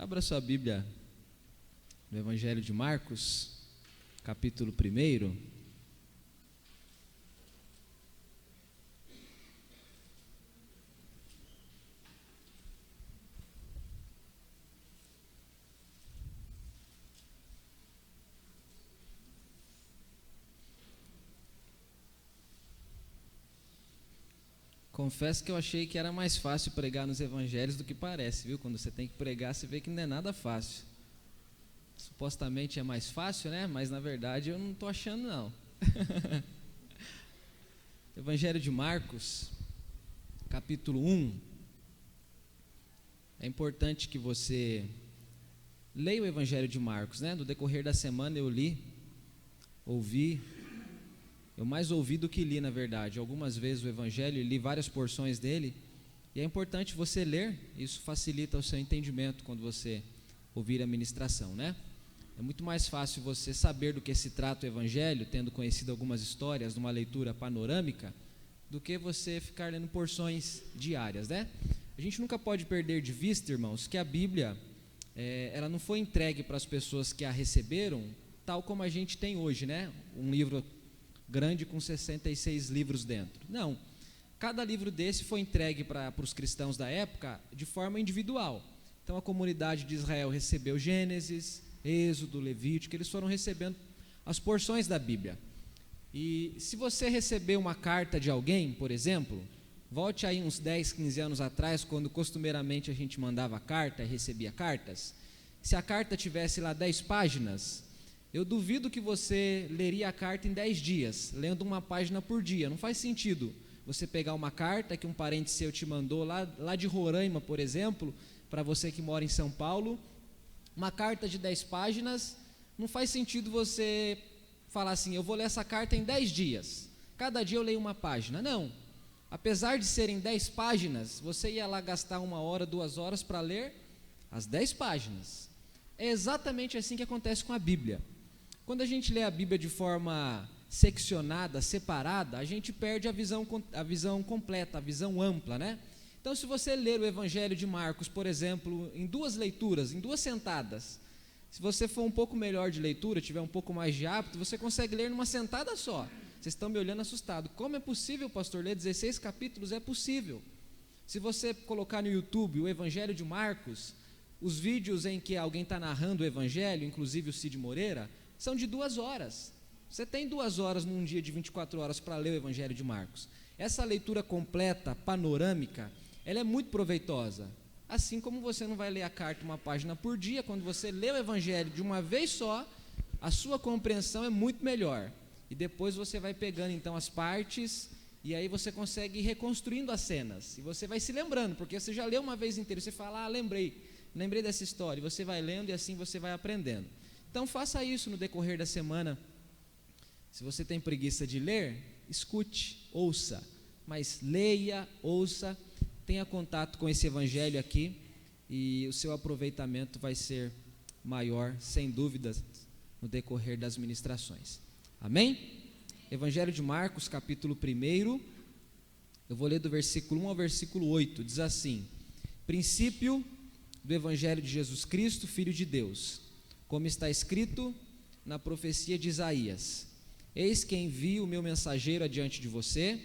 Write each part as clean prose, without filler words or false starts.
Abra sua Bíblia no Evangelho de Marcos, capítulo 1. Confesso que eu achei que era mais fácil pregar nos evangelhos do que parece, viu? Quando você tem que pregar, você vê que não é nada fácil. Supostamente é mais fácil, né? Mas na verdade eu não estou achando, não. Evangelho de Marcos, capítulo 1. É importante que você leia o Evangelho de Marcos, né? No decorrer da semana eu eu mais ouvi do que li, na verdade. Algumas vezes o Evangelho, li várias porções dele, e é importante você ler, isso facilita o seu entendimento quando você ouvir a ministração, né? É muito mais fácil você saber do que se trata o Evangelho, tendo conhecido algumas histórias numa leitura panorâmica, do que você ficar lendo porções diárias, né? A gente nunca pode perder de vista, irmãos, que a Bíblia, ela não foi entregue para as pessoas que a receberam, tal como a gente tem hoje, né? Um livro grande com 66 livros dentro. Não, cada livro desse foi entregue para os cristãos da época de forma individual. Então a comunidade de Israel recebeu Gênesis, Êxodo, Levítico, eles foram recebendo as porções da Bíblia. E se você receber uma carta de alguém, por exemplo, volte aí uns 10, 15 anos atrás, quando costumeiramente a gente mandava carta e recebia cartas. Se a carta tivesse lá 10 páginas, eu duvido que você leria a carta em 10 dias, lendo uma página por dia. Não faz sentido você pegar uma carta que um parente seu te mandou lá de Roraima, por exemplo, para você que mora em São Paulo, uma carta de 10 páginas, não faz sentido você falar assim, eu vou ler essa carta em 10 dias, cada dia eu leio uma página. Não, apesar de serem 10 páginas, você ia lá gastar 1 hora, 2 horas para ler as 10 páginas. É exatamente assim que acontece com a Bíblia. Quando a gente lê a Bíblia de forma seccionada, separada, a gente perde a visão completa, a visão ampla, né? Então, se você ler o Evangelho de Marcos, por exemplo, em 2 leituras, em 2 sentadas, se você for um pouco melhor de leitura, tiver um pouco mais de hábito, você consegue ler numa sentada só. Vocês estão me olhando assustado. Como é possível, pastor, ler 16 capítulos? É possível. Se você colocar no YouTube o Evangelho de Marcos, os vídeos em que alguém está narrando o Evangelho, inclusive o Cid Moreira, são de 2 horas. Você tem 2 horas num dia de 24 horas para ler o Evangelho de Marcos. Essa leitura completa, panorâmica, ela é muito proveitosa. Assim como você não vai ler a carta uma página por dia, quando você lê o Evangelho de uma vez só, a sua compreensão é muito melhor. E depois você vai pegando então as partes, e aí você consegue ir reconstruindo as cenas. E você vai se lembrando, porque você já leu uma vez inteira, você fala, lembrei dessa história. E você vai lendo e assim você vai aprendendo. Então faça isso no decorrer da semana. Se você tem preguiça de ler, escute, ouça, mas leia, ouça, tenha contato com esse evangelho aqui e o seu aproveitamento vai ser maior, sem dúvidas, no decorrer das ministrações. Amém? Evangelho de Marcos, capítulo 1, eu vou ler do versículo 1 ao versículo 8, diz assim: princípio do evangelho de Jesus Cristo, Filho de Deus, como está escrito na profecia de Isaías: eis que envio o meu mensageiro adiante de você,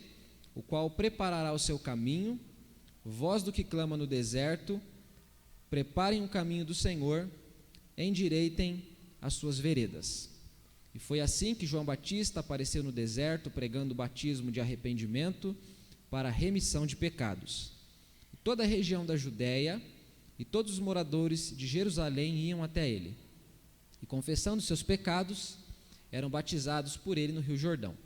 o qual preparará o seu caminho. Voz do que clama no deserto, preparem o caminho do Senhor, endireitem as suas veredas. E foi assim que João Batista apareceu no deserto, pregando o batismo de arrependimento para a remissão de pecados. E toda a região da Judéia e todos os moradores de Jerusalém iam até ele, e confessando seus pecados, eram batizados por ele no Rio Jordão.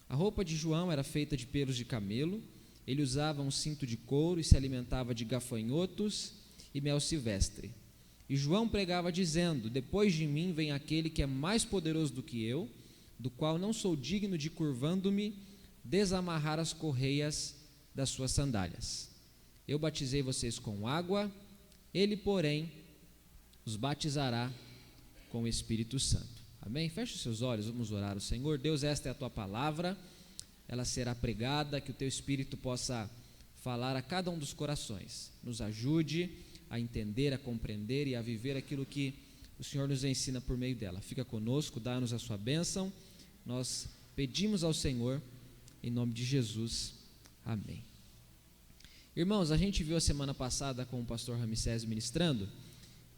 A roupa de João era feita de pelos de camelo, ele usava um cinto de couro e se alimentava de gafanhotos e mel silvestre. E João pregava dizendo: depois de mim vem aquele que é mais poderoso do que eu, do qual não sou digno de, curvando-me, desamarrar as correias das suas sandálias. Eu batizei vocês com água, ele, porém, os batizará com o Espírito Santo. Amém? Feche os seus olhos, vamos orar ao Senhor. Deus, esta é a tua palavra, ela será pregada, que o teu Espírito possa falar a cada um dos corações. Nos ajude a entender, a compreender e a viver aquilo que o Senhor nos ensina por meio dela. Fica conosco, dá-nos a sua bênção. Nós pedimos ao Senhor, em nome de Jesus. Amém. Irmãos, a gente viu a semana passada com o pastor Ramsés ministrando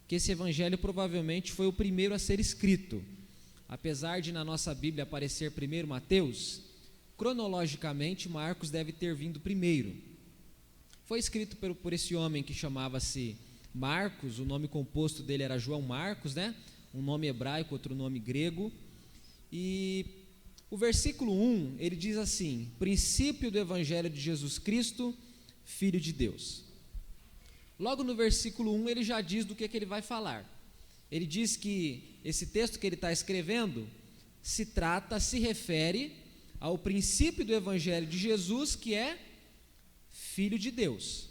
que esse evangelho provavelmente foi o primeiro a ser escrito. Apesar de na nossa Bíblia aparecer primeiro Mateus, cronologicamente Marcos deve ter vindo primeiro. Foi escrito por esse homem que chamava-se Marcos, o nome composto dele era João Marcos, né? Um nome hebraico, outro nome grego. E o versículo 1, ele diz assim: princípio do evangelho de Jesus Cristo, Filho de Deus. Logo no versículo 1 ele já diz do que ele vai falar. Ele diz que esse texto que ele está escrevendo se refere ao princípio do evangelho de Jesus, que é Filho de Deus.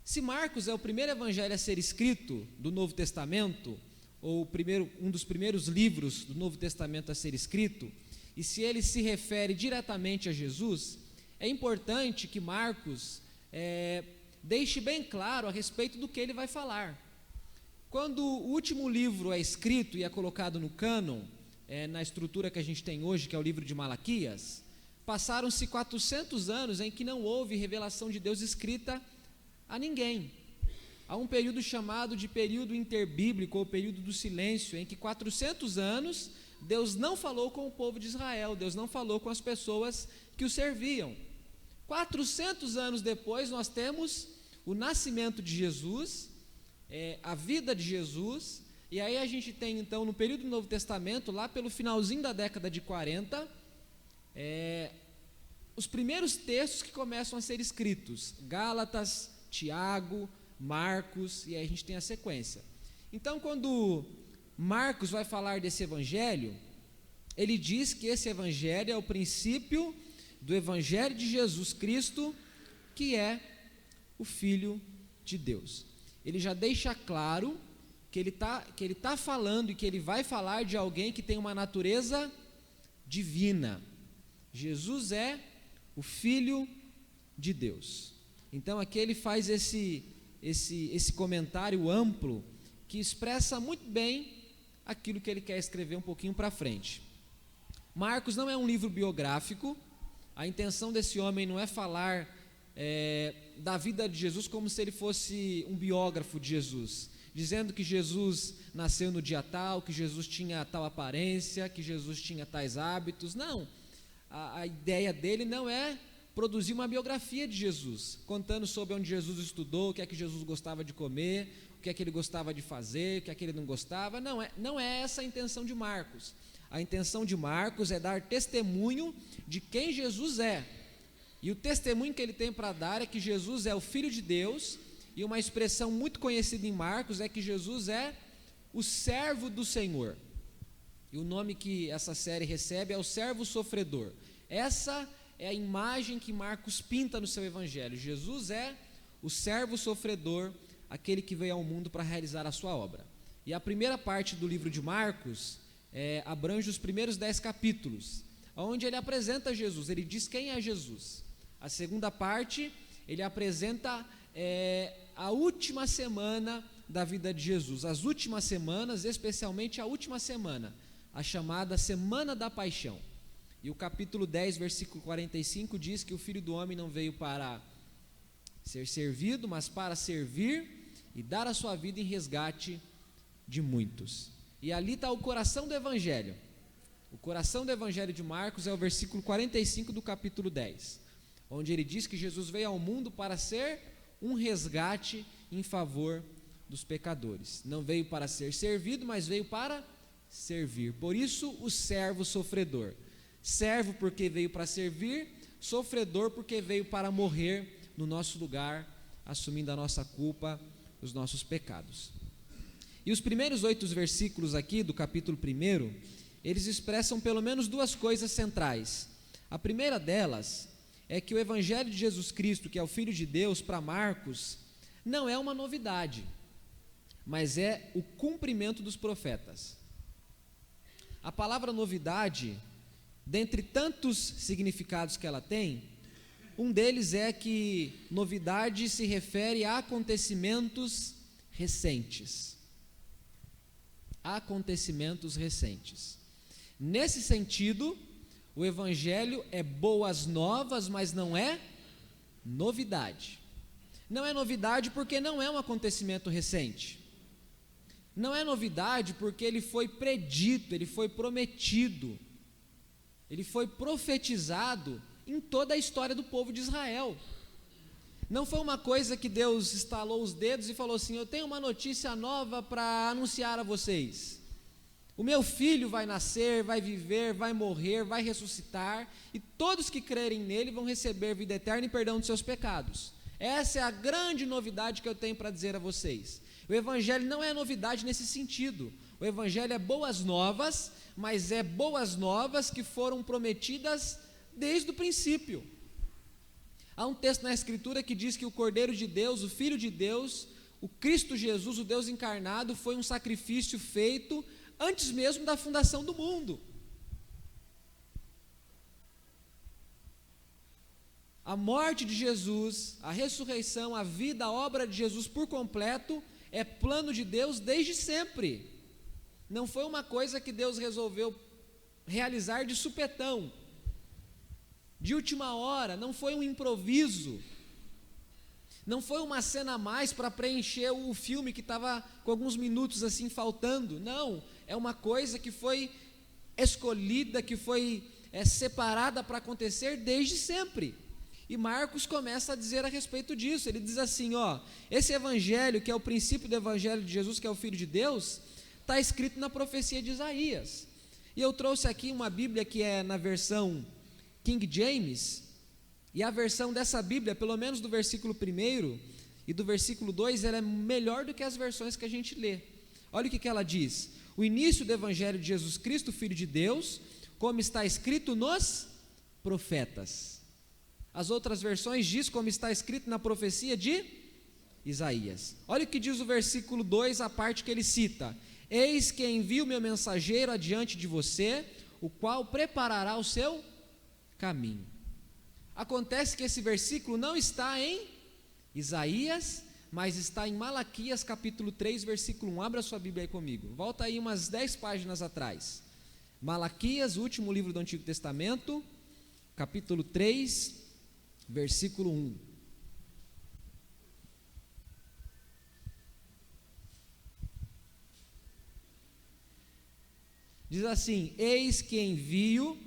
Se Marcos é o primeiro evangelho a ser escrito do Novo Testamento, ou um dos primeiros livros do Novo Testamento a ser escrito, e se ele se refere diretamente a Jesus, é importante que Marcos deixe bem claro a respeito do que ele vai falar. Quando o último livro é escrito e é colocado no cânon, na estrutura que a gente tem hoje, que é o livro de Malaquias, passaram-se 400 anos em que não houve revelação de Deus escrita a ninguém. Há um período chamado de período interbíblico, ou período do silêncio, em que 400 anos Deus não falou com o povo de Israel, Deus não falou com as pessoas que o serviam. 400 anos depois nós temos o nascimento de Jesus, a vida de Jesus, e aí a gente tem então no período do Novo Testamento, lá pelo finalzinho da década de 40, os primeiros textos que começam a ser escritos: Gálatas, Tiago, Marcos, e aí a gente tem a sequência. Então, quando Marcos vai falar desse evangelho, ele diz que esse evangelho é o princípio do evangelho de Jesus Cristo, que é o Filho de Deus. Ele já deixa claro que ele tá falando e que ele vai falar de alguém que tem uma natureza divina. Jesus é o Filho de Deus. Então aqui ele faz esse comentário amplo que expressa muito bem aquilo que ele quer escrever um pouquinho para frente. Marcos não é um livro biográfico. A intenção desse homem não é falar da vida de Jesus como se ele fosse um biógrafo de Jesus, dizendo que Jesus nasceu no dia tal, que Jesus tinha tal aparência, que Jesus tinha tais hábitos. Não, a ideia dele não é produzir uma biografia de Jesus, contando sobre onde Jesus estudou, o que é que Jesus gostava de comer, o que é que ele gostava de fazer, o que é que ele não gostava. Não é essa a intenção de Marcos. A intenção de Marcos é dar testemunho de quem Jesus é. E o testemunho que ele tem para dar é que Jesus é o Filho de Deus, e uma expressão muito conhecida em Marcos é que Jesus é o servo do Senhor. E o nome que essa série recebe é o servo sofredor. Essa é a imagem que Marcos pinta no seu evangelho. Jesus é o servo sofredor, aquele que veio ao mundo para realizar a sua obra. E a primeira parte do livro de Marcos abrange os primeiros 10 capítulos, onde ele apresenta Jesus, ele diz quem é Jesus. A segunda parte, ele apresenta a última semana da vida de Jesus, as últimas semanas, especialmente a última semana, a chamada Semana da Paixão. E o capítulo 10, versículo 45 diz que o Filho do Homem não veio para ser servido, mas para servir e dar a sua vida em resgate de muitos. E ali está o coração do Evangelho. O coração do Evangelho de Marcos é o versículo 45 do capítulo 10, onde ele diz que Jesus veio ao mundo para ser um resgate em favor dos pecadores. Não veio para ser servido, mas veio para servir. Por isso, o servo sofredor. Servo porque veio para servir, sofredor porque veio para morrer no nosso lugar, assumindo a nossa culpa, os nossos pecados. E os primeiros 8 versículos aqui do capítulo 1, eles expressam pelo menos duas coisas centrais. A primeira delas é que o Evangelho de Jesus Cristo, que é o Filho de Deus, para Marcos, não é uma novidade, mas é o cumprimento dos profetas. A palavra novidade, dentre tantos significados que ela tem, Um deles é que novidade se refere a acontecimentos recentes. Acontecimentos recentes. Nesse sentido, o Evangelho é boas novas, mas não é novidade. Não é novidade porque não é um acontecimento recente. Não é novidade porque ele foi predito, ele foi prometido, ele foi profetizado em toda a história do povo de Israel. Não foi uma coisa que Deus estalou os dedos e falou assim: eu tenho uma notícia nova para anunciar a vocês. O meu filho vai nascer, vai viver, vai morrer, vai ressuscitar, e todos que crerem nele vão receber vida eterna e perdão dos seus pecados. Essa é a grande novidade que eu tenho para dizer a vocês. O Evangelho não é novidade nesse sentido. O Evangelho é boas novas, mas é boas novas que foram prometidas desde o princípio. Há um texto na Escritura que diz que o Cordeiro de Deus, o Filho de Deus, o Cristo Jesus, o Deus encarnado, foi um sacrifício feito antes mesmo da fundação do mundo. A morte de Jesus, a ressurreição, a vida, a obra de Jesus por completo é plano de Deus desde sempre. Não foi uma coisa que Deus resolveu realizar de supetão, de última hora, não foi um improviso, não foi uma cena a mais para preencher o filme que estava com alguns minutos assim faltando. Não, é uma coisa que foi escolhida, que foi separada para acontecer desde sempre. E Marcos começa a dizer a respeito disso. Ele diz assim, esse evangelho, que é o princípio do evangelho de Jesus, que é o Filho de Deus, está escrito na profecia de Isaías. E eu trouxe aqui uma Bíblia que é na versão King James, e a versão dessa Bíblia, pelo menos do versículo 1 e do versículo 2, ela é melhor do que as versões que a gente lê. Olha o que ela diz: o início do evangelho de Jesus Cristo, Filho de Deus, como está escrito nos profetas. As outras versões diz como está escrito na profecia de Isaías. Olha o que diz o versículo 2, a parte que ele cita: eis que envio meu mensageiro adiante de você, o qual preparará o seu caminho. Acontece que esse versículo não está em Isaías, mas está em Malaquias capítulo 3, versículo 1. Abra sua Bíblia aí comigo, volta aí umas 10 páginas atrás. Malaquias, o último livro do Antigo Testamento, capítulo 3, versículo 1. Diz assim: eis que envio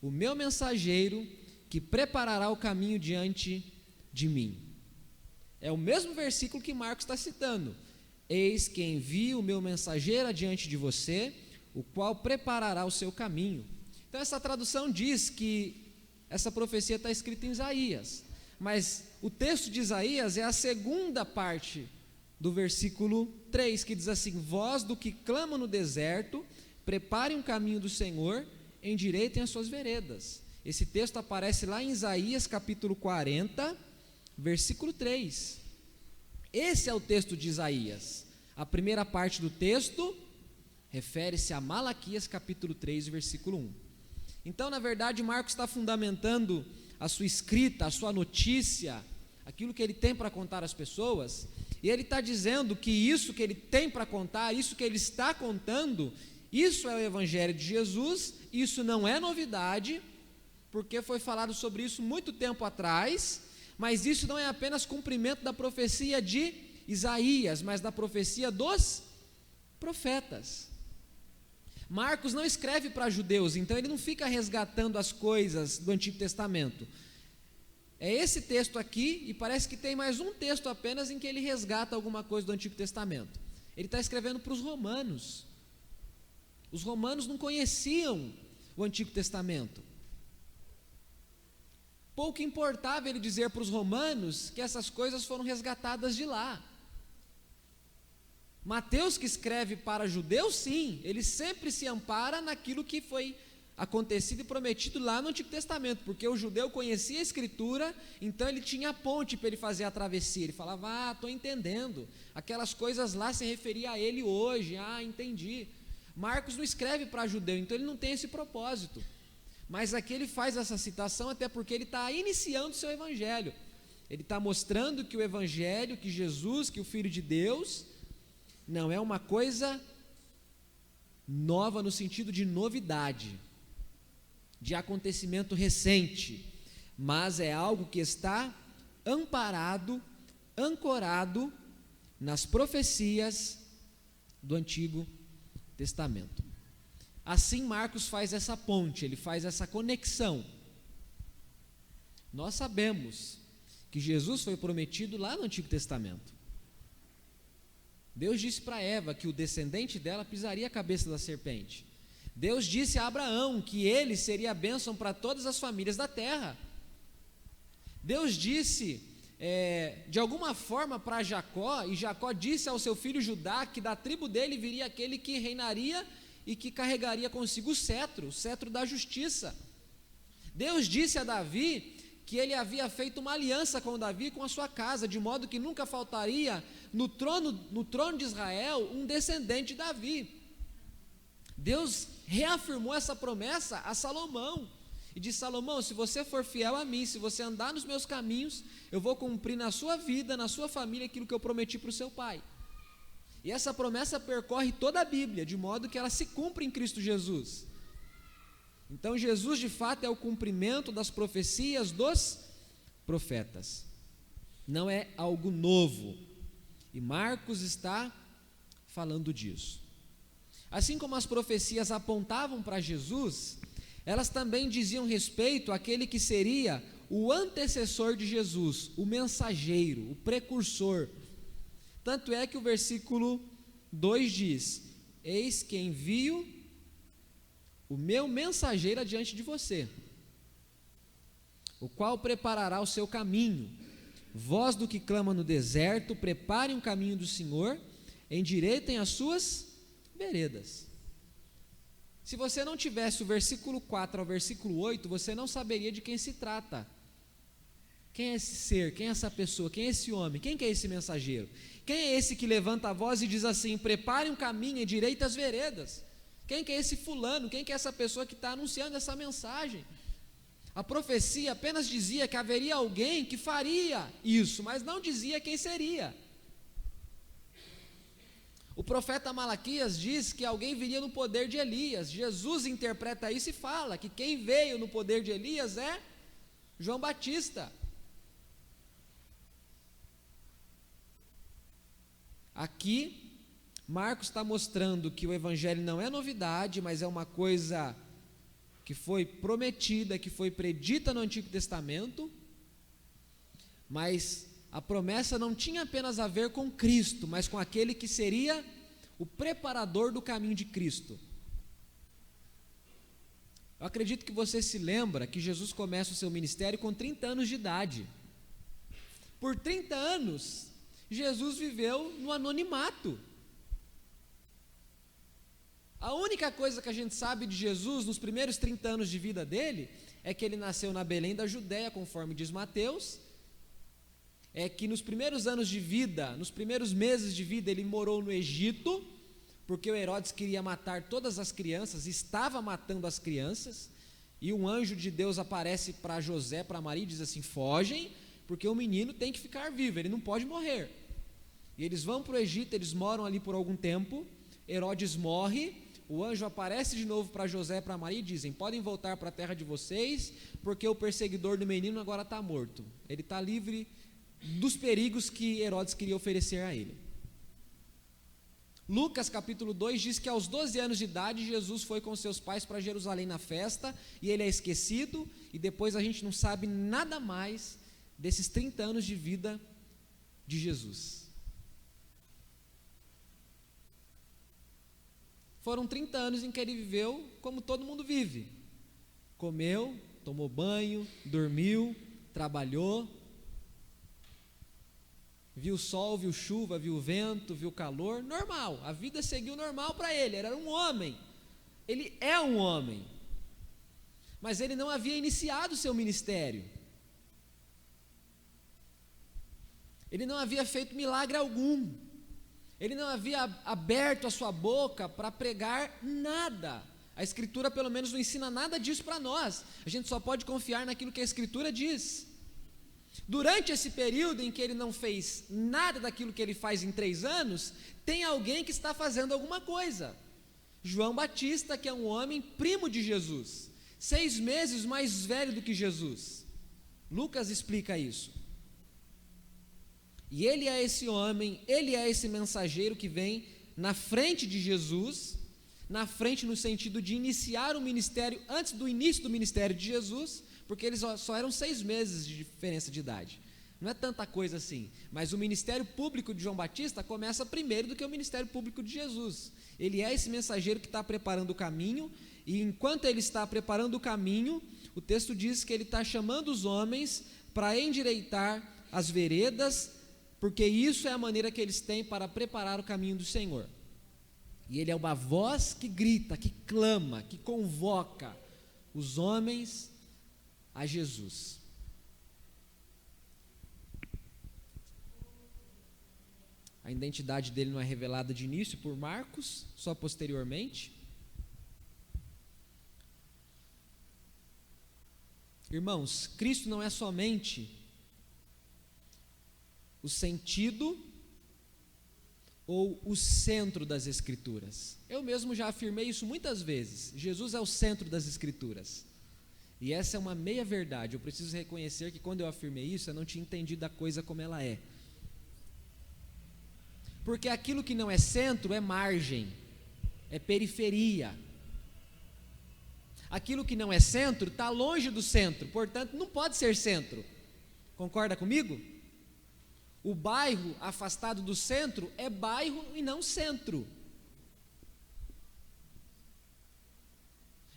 o meu mensageiro, que preparará o caminho diante de mim. É o mesmo versículo que Marcos está citando. Eis que envio o meu mensageiro adiante de você, o qual preparará o seu caminho. Então essa tradução diz que essa profecia está escrita em Isaías, mas o texto de Isaías é a segunda parte do versículo 3, que diz assim: vós do que clamam no deserto, preparem um caminho do Senhor, endireitem as suas veredas. Esse texto aparece lá em Isaías capítulo 40, versículo 3. Esse é o texto de Isaías. A primeira parte do texto refere-se a Malaquias capítulo 3, versículo 1. Então, na verdade, Marcos está fundamentando a sua escrita, a sua notícia, aquilo que ele tem para contar às pessoas, e ele está dizendo que isso que ele tem para contar, isso que ele está contando, isso é o evangelho de Jesus. Isso não é novidade, porque foi falado sobre isso muito tempo atrás, mas isso não é apenas cumprimento da profecia de Isaías, mas da profecia dos profetas. Marcos não escreve para judeus, então ele não fica resgatando as coisas do Antigo Testamento. É esse texto aqui, e parece que tem mais um texto apenas em que ele resgata alguma coisa do Antigo Testamento. Ele está escrevendo para os romanos. Os romanos não conheciam o Antigo Testamento. Pouco importava ele dizer para os romanos que essas coisas foram resgatadas de lá. Mateus, que escreve para judeus, sim, ele sempre se ampara naquilo que foi acontecido e prometido lá no Antigo Testamento, porque o judeu conhecia a Escritura, então ele tinha a ponte para ele fazer a travessia. Ele falava: estou entendendo, aquelas coisas lá se referia a ele hoje, entendi. Marcos não escreve para judeu, então ele não tem esse propósito. Mas aqui ele faz essa citação até porque ele está iniciando o seu evangelho. Ele está mostrando que o evangelho, que Jesus, que o Filho de Deus, não é uma coisa nova no sentido de novidade, de acontecimento recente, mas é algo que está amparado, ancorado nas profecias do Antigo Testamento. Assim Marcos faz essa ponte, ele faz essa conexão. Nós sabemos que Jesus foi prometido lá no Antigo Testamento. Deus disse para Eva que o descendente dela pisaria a cabeça da serpente. Deus disse a Abraão que ele seria a bênção para todas as famílias da terra. Deus disse de alguma forma para Jacó, e Jacó disse ao seu filho Judá que da tribo dele viria aquele que reinaria e que carregaria consigo o cetro da justiça. Deus disse a Davi que ele havia feito uma aliança com Davi e com a sua casa, de modo que nunca faltaria no trono de Israel um descendente de Davi. Deus reafirmou essa promessa a Salomão, e disse: Salomão, se você for fiel a mim, se você andar nos meus caminhos, eu vou cumprir na sua vida, na sua família, aquilo que eu prometi para o seu pai. E essa promessa percorre toda a Bíblia, de modo que ela se cumpre em Cristo Jesus. Então Jesus de fato é o cumprimento das profecias dos profetas, não é algo novo, e Marcos está falando disso. Assim como as profecias apontavam para Jesus, elas também diziam respeito àquele que seria o antecessor de Jesus, o mensageiro, o precursor. Tanto é que o versículo 2 diz: eis que envio o meu mensageiro adiante de você, o qual preparará o seu caminho. Voz do que clama no deserto, preparem o caminho do Senhor, endireitem as suas veredas. Se você não tivesse o versículo 4 ao versículo 8, você não saberia de quem se trata. Quem é esse ser? Quem é essa pessoa? Quem é esse homem? Quem que é esse mensageiro? Quem é esse que levanta a voz e diz assim: preparem um caminho, endireitem as veredas? Quem que é esse fulano? Quem que é essa pessoa que está anunciando essa mensagem? A profecia apenas dizia que haveria alguém que faria isso, mas não dizia quem seria. O profeta Malaquias diz que alguém viria no poder de Elias. Jesus interpreta isso e fala que quem veio no poder de Elias é João Batista. Aqui Marcos está mostrando que o evangelho não é novidade, mas é uma coisa que foi prometida, que foi predita no Antigo Testamento, mas a promessa não tinha apenas a ver com Cristo, mas com aquele que seria o preparador do caminho de Cristo. Eu acredito que você se lembra que Jesus começa o seu ministério com 30 anos de idade. Por 30 anos, Jesus viveu no anonimato. A única coisa que a gente sabe de Jesus nos primeiros 30 anos de vida dele é que ele nasceu na Belém da Judéia, conforme diz Mateus. É que nos primeiros anos de vida, nos primeiros meses de vida, ele morou no Egito, porque o Herodes queria matar todas as crianças, estava matando as crianças, e um anjo de Deus aparece para José, para Maria, e diz assim: fogem, porque o menino tem que ficar vivo, ele não pode morrer. E eles vão para o Egito, eles moram ali por algum tempo. Herodes morre, o anjo aparece de novo para José e para Maria e dizem: podem voltar para a terra de vocês, porque o perseguidor do menino agora está morto, ele está livre dos perigos que Herodes queria oferecer a ele. Lucas capítulo 2 diz que aos 12 anos de idade Jesus foi com seus pais para Jerusalém na festa, e ele é esquecido, e depois a gente não sabe nada mais desses 30 anos de vida de Jesus. Foram 30 anos em que ele viveu como todo mundo vive: comeu, tomou banho, dormiu, trabalhou, viu sol, viu chuva, viu vento, viu calor, normal, a vida seguiu normal para ele, era um homem, ele é um homem, mas ele não havia iniciado o seu ministério, ele não havia feito milagre algum, ele não havia aberto a sua boca para pregar nada. A A Escritura pelo menos não ensina nada disso para nós. A gente só pode confiar naquilo que a Escritura diz. Durante esse período em que ele não fez nada daquilo que ele faz em 3 anos, tem alguém que está fazendo alguma coisa. João Batista, que é um homem primo de Jesus, 6 meses mais velho do que Jesus. Lucas explica isso. E ele é esse homem, ele é esse mensageiro que vem na frente de Jesus, na frente no sentido de iniciar o ministério antes do início do ministério de Jesus, porque eles só eram 6 meses de diferença de idade. Não é tanta coisa assim, mas o ministério público de João Batista começa primeiro do que o ministério público de Jesus. Ele é esse mensageiro que está preparando o caminho, e enquanto ele está preparando o caminho, o texto diz que ele está chamando os homens para endireitar as veredas, porque isso é a maneira que eles têm para preparar o caminho do Senhor. E ele é uma voz que grita, que clama, que convoca os homens a Jesus. A identidade dele não é revelada de início por Marcos, só posteriormente. Irmãos, Cristo não é somente o sentido ou o centro das Escrituras. Eu mesmo já afirmei isso muitas vezes. Jesus é o centro das Escrituras. E essa é uma meia verdade. Eu preciso reconhecer que quando eu afirmei isso, eu não tinha entendido a coisa como ela é. Porque aquilo que não é centro é margem, é periferia. Aquilo que não é centro está longe do centro, portanto não pode ser centro. Concorda comigo? O bairro afastado do centro é bairro e não centro.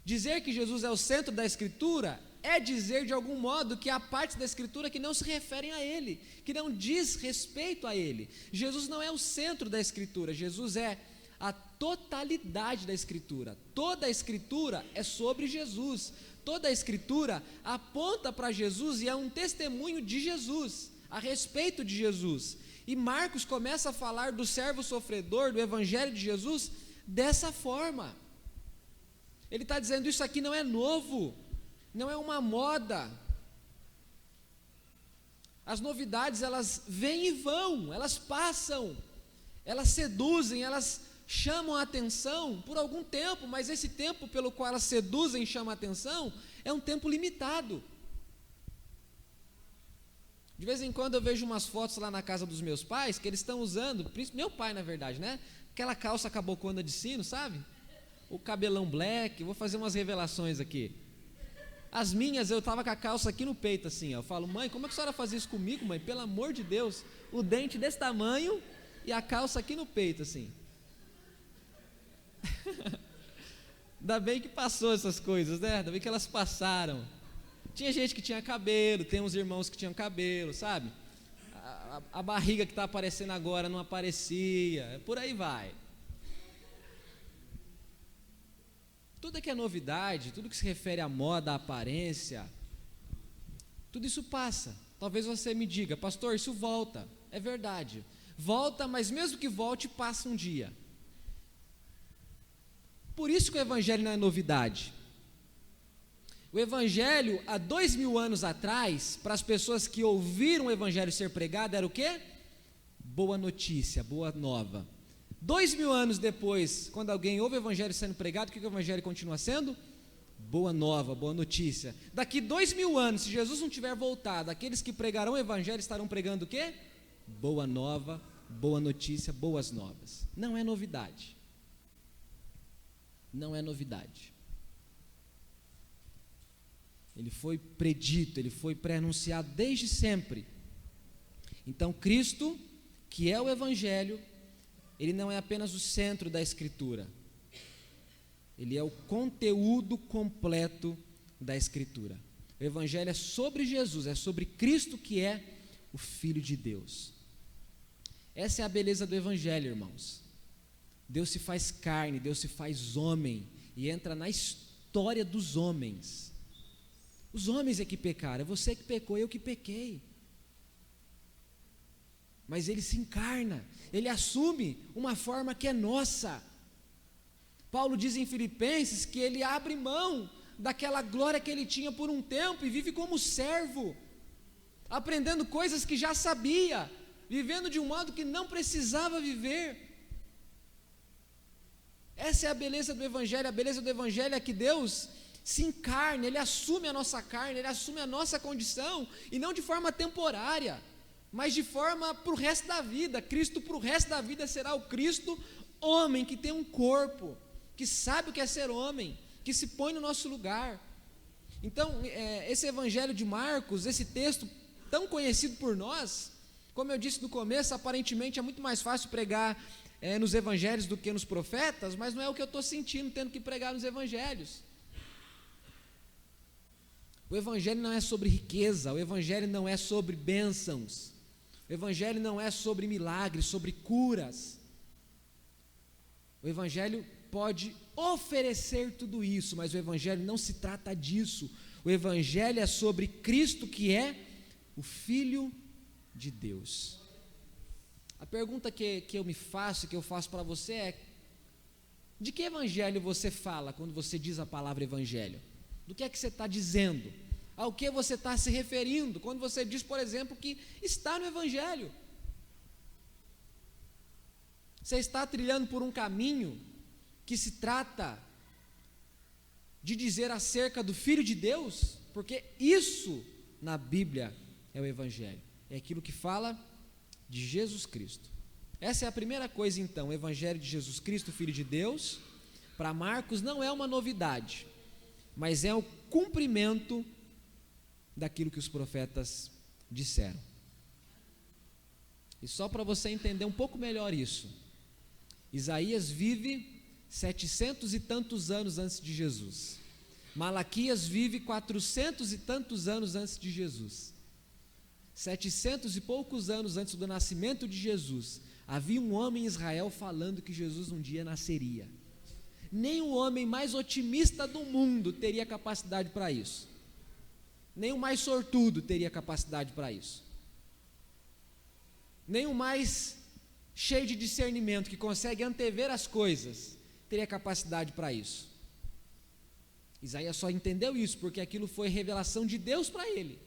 Dizer que Jesus é o centro da Escritura é dizer de algum modo que há partes da Escritura que não se referem a Ele, que não diz respeito a Ele. Jesus não é o centro da Escritura, Jesus é a totalidade da Escritura. Toda a Escritura é sobre Jesus, toda a Escritura aponta para Jesus e é um testemunho de Jesus, a respeito de Jesus. E Marcos começa a falar do servo sofredor, do Evangelho de Jesus, dessa forma. Ele está dizendo, isso aqui não é novo, não é uma moda. As novidades, elas vêm e vão, elas passam, elas seduzem, elas chamam a atenção por algum tempo, mas esse tempo pelo qual elas seduzem e chamam a atenção é um tempo limitado. De vez em quando eu vejo umas fotos lá na casa dos meus pais, que eles estão usando, meu pai na verdade, né? Aquela calça cabocona de sino, sabe? O cabelão black, vou fazer umas revelações aqui. As minhas, eu estava com a calça aqui no peito assim, ó. Eu falo, mãe, como é que a senhora fazia isso comigo, mãe? Pelo amor de Deus, o dente desse tamanho e a calça aqui no peito assim. Ainda bem que passou essas coisas, né? Ainda bem que elas passaram. Tinha gente que tinha cabelo, tem uns irmãos que tinham cabelo, sabe? A barriga que está aparecendo agora não aparecia, por aí vai. Tudo que é novidade, tudo que se refere à moda, à aparência, tudo isso passa. Talvez você me diga, pastor, isso volta. É verdade, volta, mas mesmo que volte, passa um dia. Por isso que o Evangelho não é novidade. O Evangelho, há 2000 anos atrás, para as pessoas que ouviram o Evangelho ser pregado, era o quê? Boa notícia, boa nova. 2000 anos depois, quando alguém ouve o Evangelho sendo pregado, o que o Evangelho continua sendo? Boa nova, boa notícia. Daqui 2000 anos, se Jesus não tiver voltado, aqueles que pregarão o Evangelho estarão pregando o quê? Boa nova, boa notícia, boas novas. Não é novidade. Não é novidade. Ele foi predito, ele foi pré-anunciado desde sempre. Então Cristo, que é o Evangelho, ele não é apenas o centro da Escritura, ele é o conteúdo completo da Escritura. O Evangelho é sobre Jesus, é sobre Cristo, que é o Filho de Deus. Essa é a beleza do Evangelho, irmãos. Deus se faz carne, Deus se faz homem e entra na história dos homens. Os homens é que pecaram, é você que pecou, eu que pequei. Mas ele se encarna, ele assume uma forma que é nossa, Paulo diz em Filipenses que ele abre mão daquela glória que ele tinha por um tempo e vive como servo, aprendendo coisas que já sabia, vivendo de um modo que não precisava viver. Essa é a beleza do Evangelho. A beleza do Evangelho é que Deus se encarna, Ele assume a nossa carne, Ele assume a nossa condição, e não de forma temporária, mas de forma para o resto da vida. Cristo para o resto da vida será o Cristo homem, que tem um corpo, que sabe o que é ser homem, que se põe no nosso lugar. Então, esse Evangelho de Marcos, esse texto tão conhecido por nós, como eu disse no começo, aparentemente é muito mais fácil pregar nos evangelhos do que nos profetas, mas não é o que eu estou sentindo tendo que pregar nos evangelhos. O evangelho não é sobre riqueza, o evangelho não é sobre bênçãos, o evangelho não é sobre milagres, sobre curas. O evangelho pode oferecer tudo isso, mas o evangelho não se trata disso. O evangelho é sobre Cristo, que é o Filho de Deus. A pergunta que eu me faço, que eu faço para você é: de que evangelho você fala quando você diz a palavra evangelho? Do que é que você está dizendo? Ao que você está se referindo quando você diz, por exemplo, que está no evangelho? Você está trilhando por um caminho que se trata de dizer acerca do Filho de Deus? Porque isso na Bíblia é o evangelho, é aquilo que fala de Jesus Cristo. Essa é a primeira coisa então, o evangelho de Jesus Cristo, Filho de Deus. Para Marcos não é uma novidade, mas é o cumprimento daquilo que os profetas disseram. E só para você entender um pouco melhor isso, Isaías vive 700 e tantos anos antes de Jesus, Malaquias vive 400 e tantos anos antes de Jesus, 700 e poucos anos antes do nascimento de Jesus, havia um homem em Israel falando que Jesus um dia nasceria. Nem o homem mais otimista do mundo teria capacidade para isso, nem o mais sortudo teria capacidade para isso, nem o mais cheio de discernimento, que consegue antever as coisas, teria capacidade para isso. Isaías só entendeu isso porque aquilo foi revelação de Deus para ele.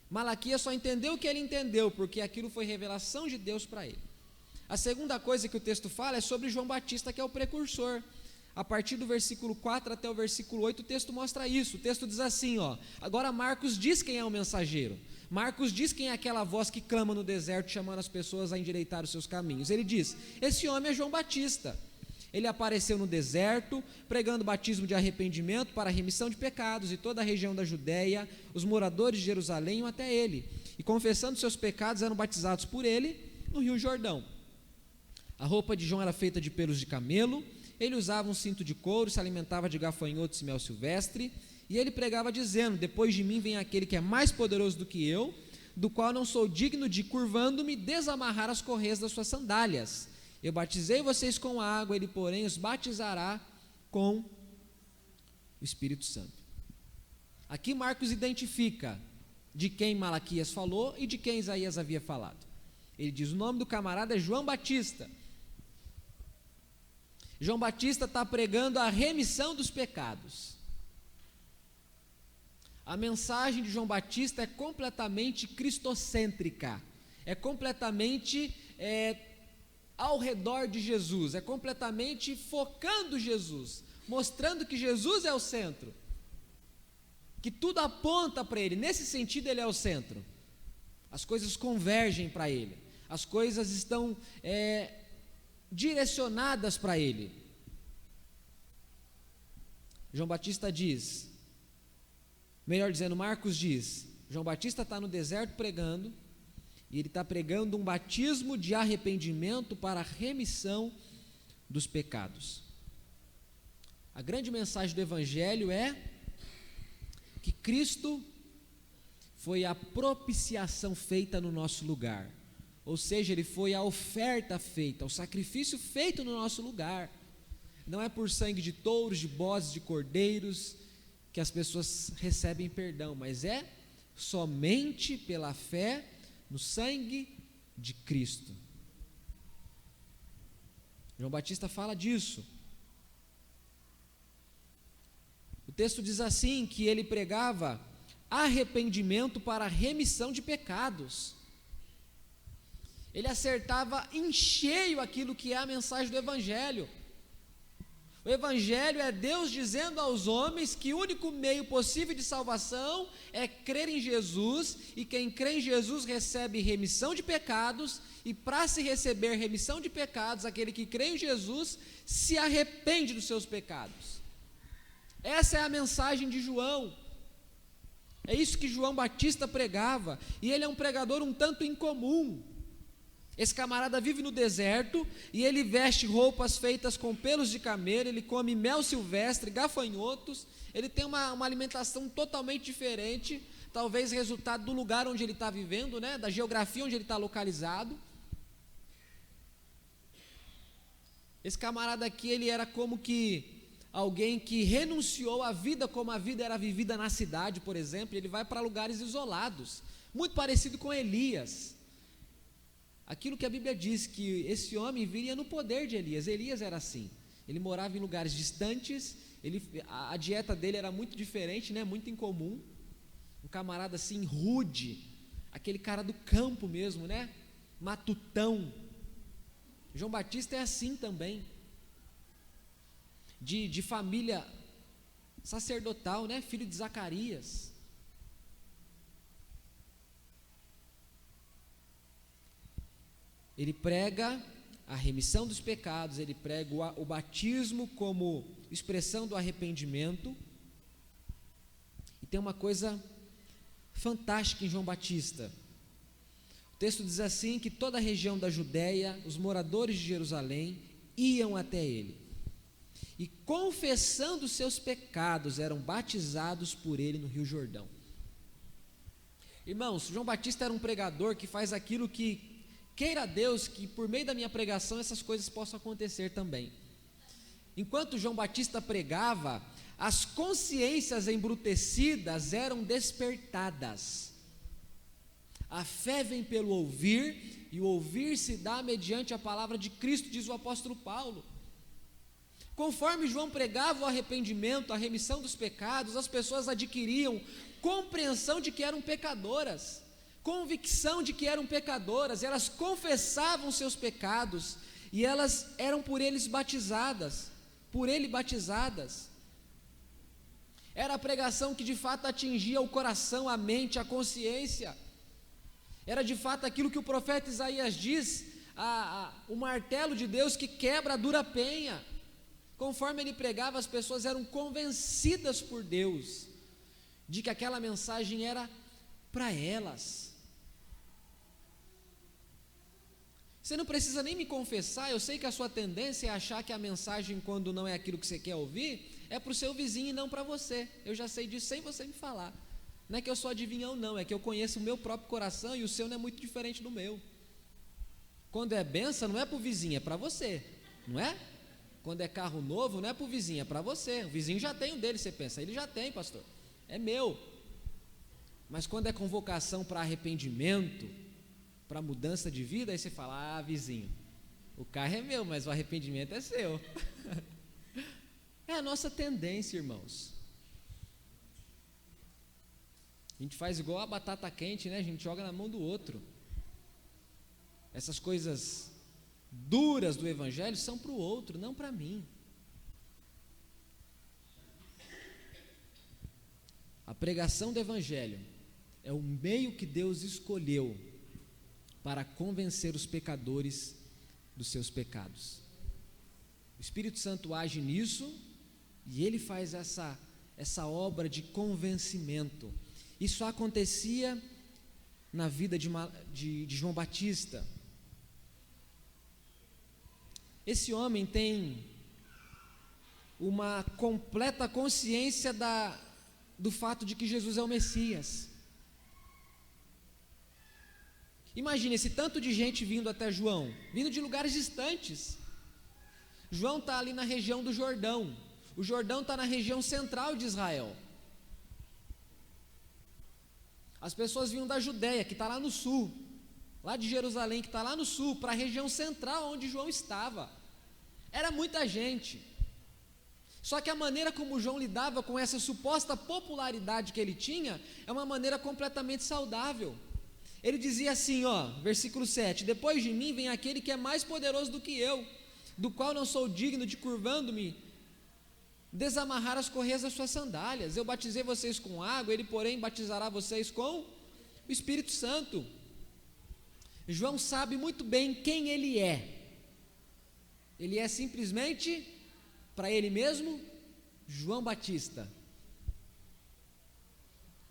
Malaquias só entendeu o que ele entendeu porque aquilo foi revelação de Deus para ele. A segunda coisa que o texto fala é sobre João Batista, que é o precursor. A partir do versículo 4 até o versículo 8, o texto mostra isso. O texto diz assim, agora Marcos diz quem é o mensageiro. Marcos diz quem é aquela voz que clama no deserto, chamando as pessoas a endireitar os seus caminhos. Ele diz: esse homem é João Batista. Ele apareceu no deserto, pregando batismo de arrependimento para a remissão de pecados, e toda a região da Judéia, os moradores de Jerusalém iam até ele, e confessando seus pecados eram batizados por ele no rio Jordão. A roupa de João era feita de pelos de camelo, ele usava um cinto de couro, se alimentava de gafanhotos e mel silvestre, e ele pregava dizendo: depois de mim vem aquele que é mais poderoso do que eu, do qual não sou digno de, curvando-me, desamarrar as correias das suas sandálias. Eu batizei vocês com água, ele porém os batizará com o Espírito Santo. Aqui Marcos identifica de quem Malaquias falou e de quem Isaías havia falado. Ele diz: o nome do camarada é João Batista. João Batista está pregando a remissão dos pecados. A mensagem de João Batista é completamente cristocêntrica, é completamente ao redor de Jesus, é completamente focando Jesus, mostrando que Jesus é o centro, que tudo aponta para Ele. Nesse sentido ele é o centro, as coisas convergem para Ele, as coisas estão direcionadas para Ele. João Batista diz, melhor dizendo, Marcos diz, João Batista está no deserto pregando, e ele está pregando um batismo de arrependimento para a remissão dos pecados. A grande mensagem do Evangelho é que Cristo foi a propiciação feita no nosso lugar, ou seja, Ele foi a oferta feita, o sacrifício feito no nosso lugar. Não é por sangue de touros, de bozes, de cordeiros que as pessoas recebem perdão, mas é somente pela fé no sangue de Cristo. João Batista fala disso. texto diz assim, que ele pregava arrependimento para remissão de pecados. Ele acertava em cheio aquilo que é a mensagem do Evangelho. O Evangelho é Deus dizendo aos homens que o único meio possível de salvação é crer em Jesus, e quem crê em Jesus recebe remissão de pecados, e para se receber remissão de pecados, aquele que crê em Jesus se arrepende dos seus pecados. Essa é a mensagem de João. É isso que João Batista pregava, e ele é um pregador um tanto incomum. Esse camarada vive no deserto, e ele veste roupas feitas com pelos de camelo, ele come mel silvestre, gafanhotos, ele tem uma alimentação totalmente diferente, talvez resultado do lugar onde ele está vivendo, né, da geografia onde ele está localizado. Esse camarada aqui, ele era como que alguém que renunciou à vida como a vida era vivida na cidade, por exemplo. Ele vai para lugares isolados, muito parecido com Elias. Aquilo que a Bíblia diz, que esse homem viria no poder de Elias. Elias era assim, ele morava em lugares distantes, a dieta dele era muito diferente, né, muito incomum. Um camarada assim, rude, aquele cara do campo mesmo, né, matutão. João Batista é assim também, de família sacerdotal, né, filho de Zacarias. Ele prega a remissão dos pecados, ele prega o batismo como expressão do arrependimento. E tem uma coisa fantástica em João Batista. O texto diz assim, que toda a região da Judéia, os moradores de Jerusalém, iam até ele, e confessando seus pecados, eram batizados por ele no Rio Jordão. Irmãos, João Batista era um pregador que faz aquilo que, queira Deus, que por meio da minha pregação essas coisas possam acontecer também. Enquanto João Batista pregava, as consciências embrutecidas eram despertadas. A fé vem pelo ouvir, e o ouvir se dá mediante a palavra de Cristo, diz o apóstolo Paulo. Conforme João pregava o arrependimento, a remissão dos pecados, as pessoas adquiriam compreensão de que eram pecadoras, convicção de que eram pecadoras, elas confessavam seus pecados, e elas eram por ele batizadas. Era a pregação que de fato atingia o coração, a mente, a consciência. Era de fato aquilo que o profeta Isaías diz, o martelo de Deus que quebra a dura penha. Conforme ele pregava, as pessoas eram convencidas por Deus de que aquela mensagem era para elas. Você não precisa nem me confessar, eu sei que a sua tendência é achar que a mensagem, quando não é aquilo que você quer ouvir, é para o seu vizinho e não para você. Eu já sei disso sem você me falar. Não é que eu sou adivinhão não, é que eu conheço o meu próprio coração, e o seu não é muito diferente do meu. Quando é bênção, não é para o vizinho, é para você, não é? Quando é carro novo, não é para o vizinho, é para você. O vizinho já tem o dele, você pensa, ele já tem, pastor, é meu. Mas quando é convocação para arrependimento, para mudança de vida, aí você fala, vizinho, o carro é meu, mas o arrependimento é seu. É a nossa tendência, irmãos. A gente faz igual a batata quente, né? A gente joga na mão do outro. Essas coisas duras do Evangelho são para o outro, não para mim. A pregação do Evangelho é o meio que Deus escolheu para convencer os pecadores dos seus pecados. O Espírito Santo age nisso, e ele faz essa obra de convencimento. Isso acontecia na vida de João Batista. Esse homem tem uma completa consciência do fato de que Jesus é o Messias. Imagine esse tanto de gente vindo até João, vindo de lugares distantes. João está ali na região do Jordão. O Jordão está na região central de Israel. As pessoas vinham da Judéia, que está lá no sul, lá de Jerusalém, que está lá no sul, para a região central onde João estava. Era muita gente. Só que a maneira como João lidava com essa suposta popularidade que ele tinha é uma maneira completamente saudável. Ele dizia assim, versículo 7: depois de mim vem aquele que é mais poderoso do que eu, do qual não sou digno de, curvando-me, desamarrar as correias das suas sandálias. Eu batizei vocês com água, ele porém batizará vocês com o Espírito Santo. João sabe muito bem quem ele é. Ele é simplesmente, para ele mesmo, João Batista,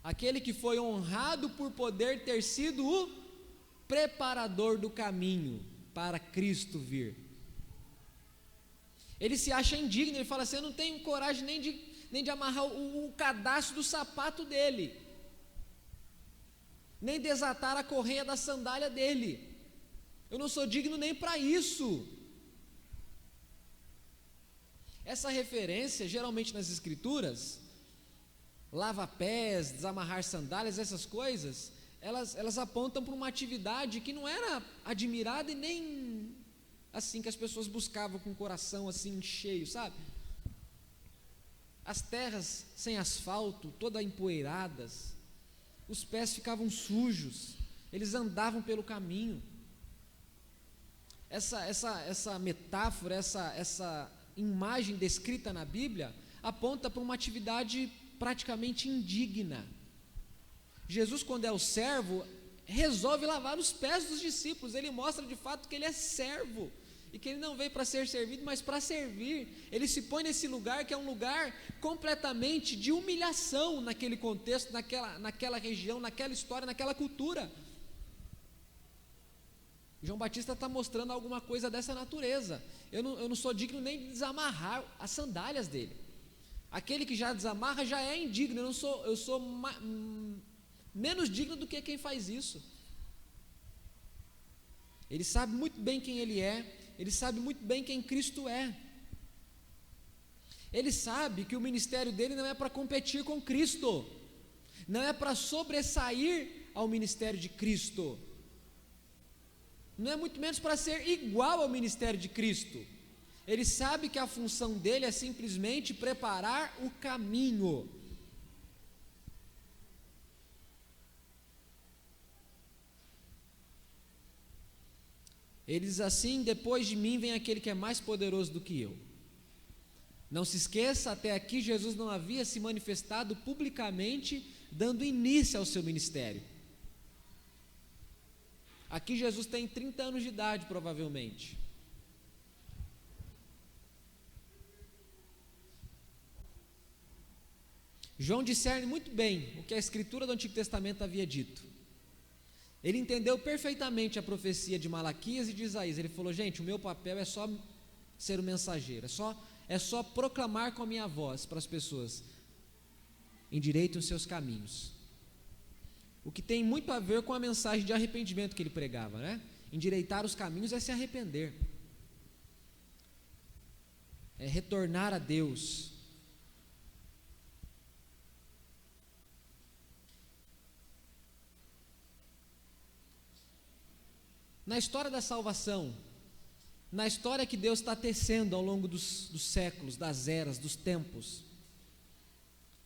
aquele que foi honrado por poder ter sido o preparador do caminho para Cristo vir. Ele se acha indigno, ele fala assim: eu não tenho coragem nem de amarrar o cadastro do sapato dele, nem desatar a correia da sandália dele, eu não sou digno nem para isso. Essa referência, geralmente nas escrituras, lava-pés, desamarrar sandálias, essas coisas, elas apontam para uma atividade que não era admirada e nem assim que as pessoas buscavam com o coração assim cheio, sabe? As terras sem asfalto, todas empoeiradas, os pés ficavam sujos, eles andavam pelo caminho. Essa metáfora, essa imagem descrita na Bíblia, aponta para uma atividade praticamente indigna. Jesus, quando é o servo, resolve lavar os pés dos discípulos. Ele mostra de fato que ele é servo, e que ele não veio para ser servido, mas para servir. Ele se põe nesse lugar que é um lugar completamente de humilhação naquele contexto, naquela região, naquela história, naquela cultura. João Batista está mostrando alguma coisa dessa natureza. Eu não sou digno nem de desamarrar as sandálias dele. Aquele que já desamarra já é indigno. Eu sou menos digno do que quem faz isso. Ele sabe muito bem quem ele é. Ele sabe muito bem quem Cristo é. Ele sabe que o ministério dele não é para competir com Cristo, não é para sobressair ao ministério de Cristo, não é muito menos para ser igual ao ministério de Cristo. Ele sabe que a função dele é simplesmente preparar o caminho. Ele diz assim: depois de mim vem aquele que é mais poderoso do que eu. Não se esqueça, até aqui Jesus não havia se manifestado publicamente, dando início ao seu ministério. Aqui Jesus tem 30 anos de idade, provavelmente. João discerne muito bem o que a escritura do Antigo Testamento havia dito. Ele entendeu perfeitamente a profecia de Malaquias e de Isaías. Ele falou: gente, o meu papel é só ser o mensageiro, é só proclamar com a minha voz para as pessoas: endireitem os seus caminhos. O que tem muito a ver com a mensagem de arrependimento que ele pregava, né? Endireitar os caminhos é se arrepender, é retornar a Deus. Na história da salvação, na história que Deus está tecendo ao longo dos séculos, das eras, dos tempos,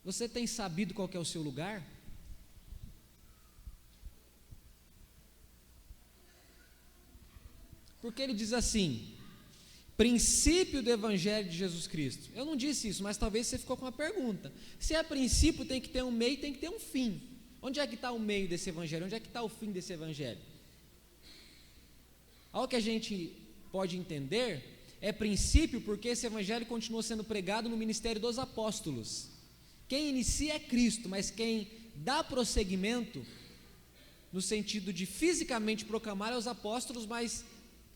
você tem sabido qual que é o seu lugar? Porque ele diz assim: princípio do Evangelho de Jesus Cristo. Eu não disse isso, mas talvez você ficou com uma pergunta. Se é princípio, tem que ter um meio, tem que ter um fim. Onde é que está o meio desse Evangelho? Onde é que está o fim desse Evangelho? Algo que a gente pode entender é princípio, porque esse Evangelho continua sendo pregado no ministério dos apóstolos. Quem inicia é Cristo, mas quem dá prosseguimento, no sentido de fisicamente proclamar, é os apóstolos, mas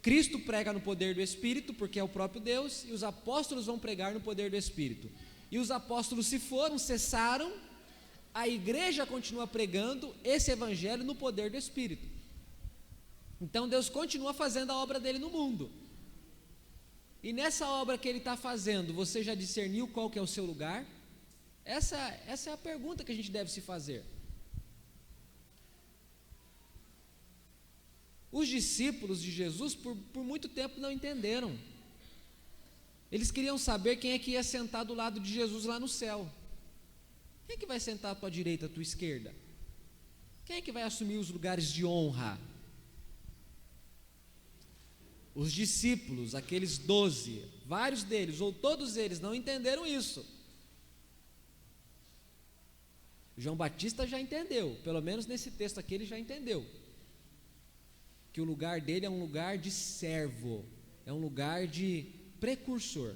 Cristo prega no poder do Espírito, porque é o próprio Deus, e os apóstolos vão pregar no poder do Espírito. E os apóstolos se foram, cessaram, a igreja continua pregando esse Evangelho no poder do Espírito. Então Deus continua fazendo a obra dele no mundo. E nessa obra que ele está fazendo, você já discerniu qual que é o seu lugar? Essa é a pergunta que a gente deve se fazer. Os discípulos de Jesus por muito tempo não entenderam. Eles queriam saber quem é que ia sentar do lado de Jesus lá no céu. Quem é que vai sentar à tua direita, à tua esquerda? Quem é que vai assumir os lugares de honra? Os discípulos, aqueles 12, vários deles, ou todos eles, não entenderam isso. João Batista já entendeu, pelo menos nesse texto aqui ele já entendeu, que o lugar dele é um lugar de servo, é um lugar de precursor.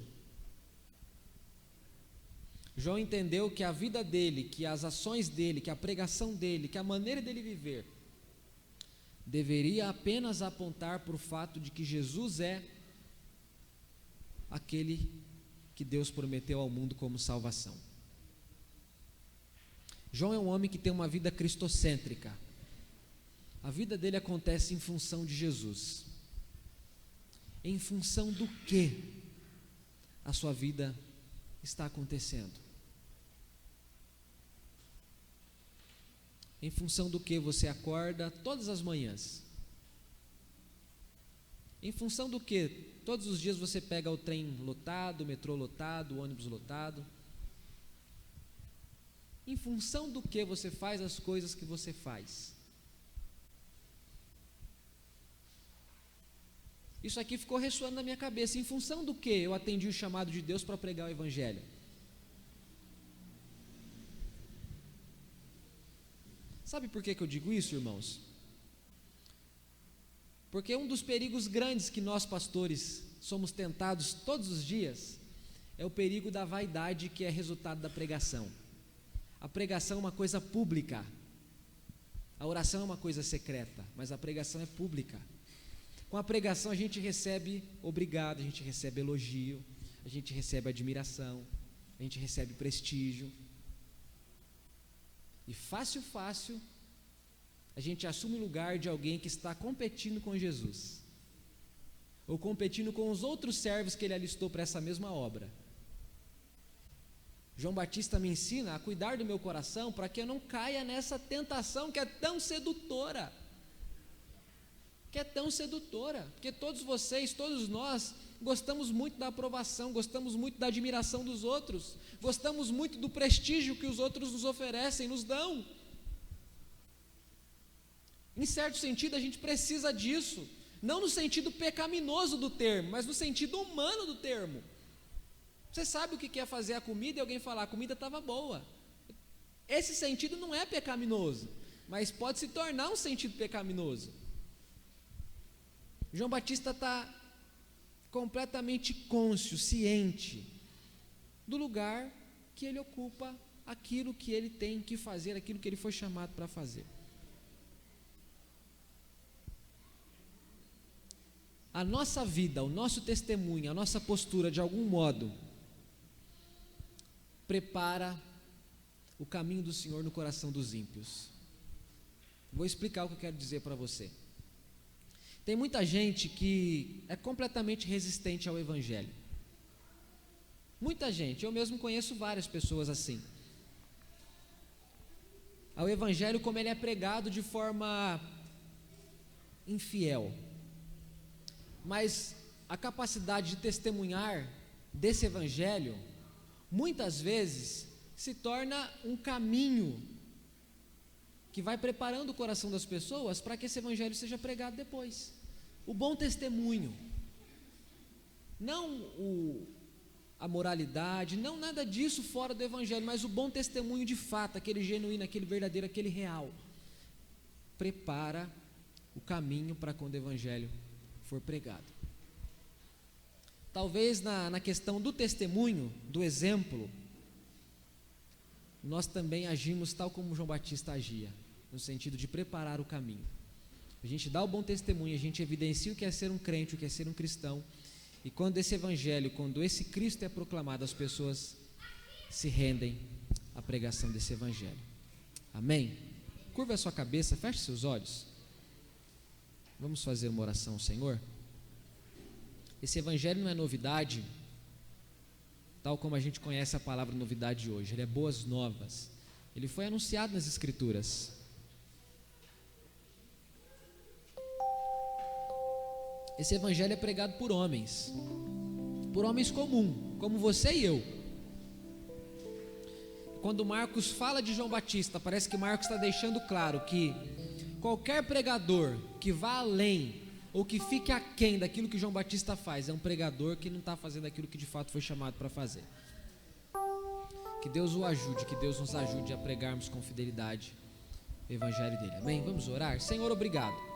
João entendeu que a vida dele, que as ações dele, que a pregação dele, que a maneira dele viver, deveria apenas apontar para o fato de que Jesus é aquele que Deus prometeu ao mundo como salvação. João é um homem que tem uma vida cristocêntrica. A vida dele acontece em função de Jesus. Em função do que a sua vida está acontecendo? Em função do que você acorda todas as manhãs? Em função do que todos os dias você pega o trem lotado, o metrô lotado, o ônibus lotado? Em função do que você faz as coisas que você faz? Isso aqui ficou ressoando na minha cabeça. Em função do que eu atendi o chamado de Deus para pregar o Evangelho? Sabe por que eu digo isso, irmãos? Porque um dos perigos grandes que nós pastores somos tentados todos os dias é o perigo da vaidade, que é resultado da pregação. A pregação é uma coisa pública, a oração é uma coisa secreta, mas a pregação é pública. Com a pregação a gente recebe obrigado, a gente recebe elogio, a gente recebe admiração, a gente recebe prestígio. E fácil, a gente assume o lugar de alguém que está competindo com Jesus, ou competindo com os outros servos que ele alistou para essa mesma obra. João Batista me ensina a cuidar do meu coração para que eu não caia nessa tentação que é tão sedutora. Porque todos vocês, todos nós, gostamos muito da aprovação, gostamos muito da admiração dos outros, gostamos muito do prestígio que os outros nos oferecem, nos dão. Em certo sentido, a gente precisa disso, não no sentido pecaminoso do termo, mas no sentido humano do termo. Você sabe o que é fazer a comida e alguém falar, a comida estava boa. Esse sentido não é pecaminoso, mas pode se tornar um sentido pecaminoso. João Batista está completamente cônscio, ciente do lugar que ele ocupa, aquilo que ele tem que fazer, aquilo que ele foi chamado para fazer. A nossa vida, o nosso testemunho, a nossa postura, de algum modo, prepara o caminho do Senhor no coração dos ímpios. Vou explicar o que eu quero dizer para você. Tem muita gente que é completamente resistente ao Evangelho. Muita gente, eu mesmo conheço várias pessoas assim. Ao Evangelho como ele é pregado de forma infiel. Mas a capacidade de testemunhar desse Evangelho, muitas vezes, se torna um caminho que vai preparando o coração das pessoas para que esse Evangelho seja pregado depois. O bom testemunho, não a moralidade, não nada disso fora do Evangelho, mas o bom testemunho de fato, aquele genuíno, aquele verdadeiro, aquele real, prepara o caminho para quando o Evangelho for pregado. Talvez na questão do testemunho, do exemplo, nós também agimos tal como João Batista agia, no sentido de preparar o caminho. A gente dá o bom testemunho, a gente evidencia o que é ser um crente, o que é ser um cristão, e quando esse Evangelho, quando esse Cristo é proclamado, as pessoas se rendem à pregação desse Evangelho. Amém? Curva a sua cabeça, feche seus olhos. Vamos fazer uma oração ao Senhor. Esse Evangelho não é novidade, tal como a gente conhece a palavra novidade hoje. Ele é boas novas. Ele foi anunciado nas Escrituras. Esse Evangelho é pregado por homens. por homens comuns, como você e eu. Quando Marcos fala de João Batista, parece que Marcos está deixando claro que qualquer pregador que vá além ou que fique aquém daquilo que João Batista faz é um pregador que não está fazendo aquilo que de fato foi chamado para fazer. Que Deus o ajude, que Deus nos ajude a pregarmos com fidelidade o evangelho dele. Amém? Vamos orar? Senhor, obrigado